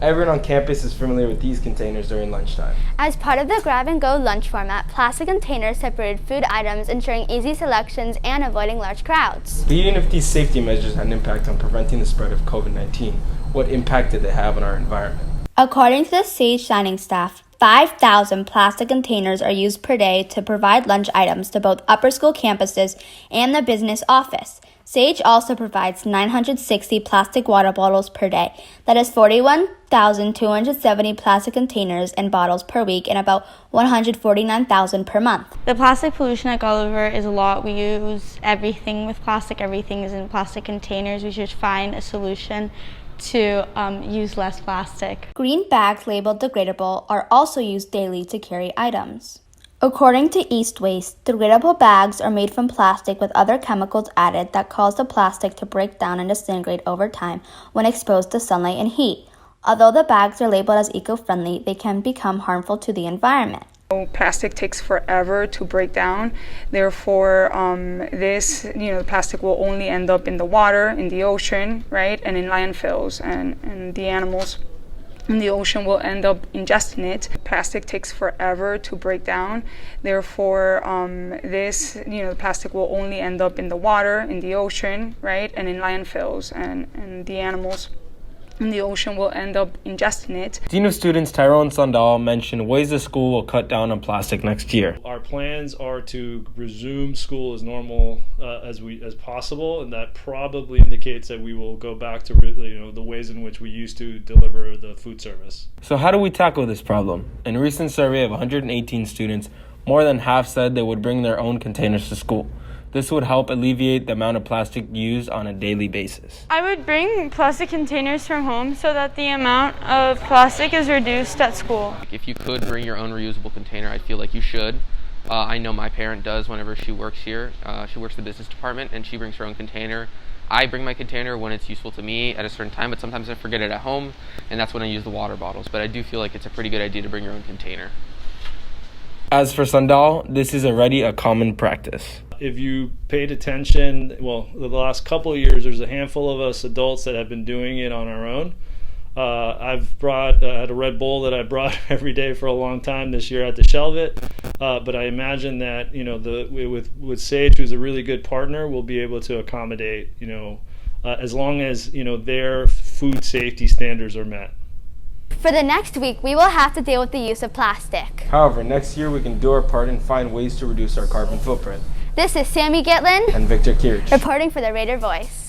Everyone on campus is familiar with these containers during lunchtime. As part of the grab-and-go lunch format, plastic containers separated food items, ensuring easy selections and avoiding large crowds. But even if these safety measures had an impact on preventing the spread of COVID-19, what impact did they have on our environment? According to the Sage Dining staff, 5,000 plastic containers are used per day to provide lunch items to both upper school campuses and the business office. Sage also provides 960 plastic water bottles per day. That is 41,270 plastic containers and bottles per week and about 149,000 per month. The plastic pollution at Gulliver is a lot. We use everything with plastic. Everything is in plastic containers. We should find a solution to use less plastic. Green bags labeled degradable are also used daily to carry items. According to East Waste, degradable bags are made from plastic with other chemicals added that cause the plastic to break down and disintegrate over time when exposed to sunlight and heat. Although the bags are labeled as eco-friendly, they can become harmful to the environment. Plastic takes forever to break down. Therefore, the plastic will only end up in the water, in the ocean, right, and in landfills, and the animals in the ocean will end up ingesting it. Plastic takes forever to break down. Therefore, the plastic will only end up in the water, in the ocean, right, and in landfills, and the animals in the ocean will end up ingesting it. Dean of Students Tyrone Sandal mentioned ways the school will cut down on plastic next year. Our plans are to resume school as normal as possible, and that probably indicates that we will go back to the ways in which we used to deliver the food service. So how do we tackle this problem? In a recent survey of 118 students, more than half said they would bring their own containers to school. This would help alleviate the amount of plastic used on a daily basis. I would bring plastic containers from home so that the amount of plastic is reduced at school. If you could bring your own reusable container, I feel like you should. I know my parent does whenever she works here. She works in the business department and she brings her own container. I bring my container when it's useful to me at a certain time, but sometimes I forget it at home, and that's when I use the water bottles. But I do feel like it's a pretty good idea to bring your own container. As for Sandal, this is already a common practice. If you paid attention, the last couple of years, there's a handful of us adults that have been doing it on our own. I've brought had a Red Bull that I brought every day for a long time. This year I had to shelve it, but I imagine that with Sage, who's a really good partner, we'll be able to accommodate as long as their food safety standards are met. For the next week, we will have to deal with the use of plastic. However, next year we can do our part and find ways to reduce our carbon footprint. This is Sammy Gitlin And Victor Kirich reporting for the Raider Voice.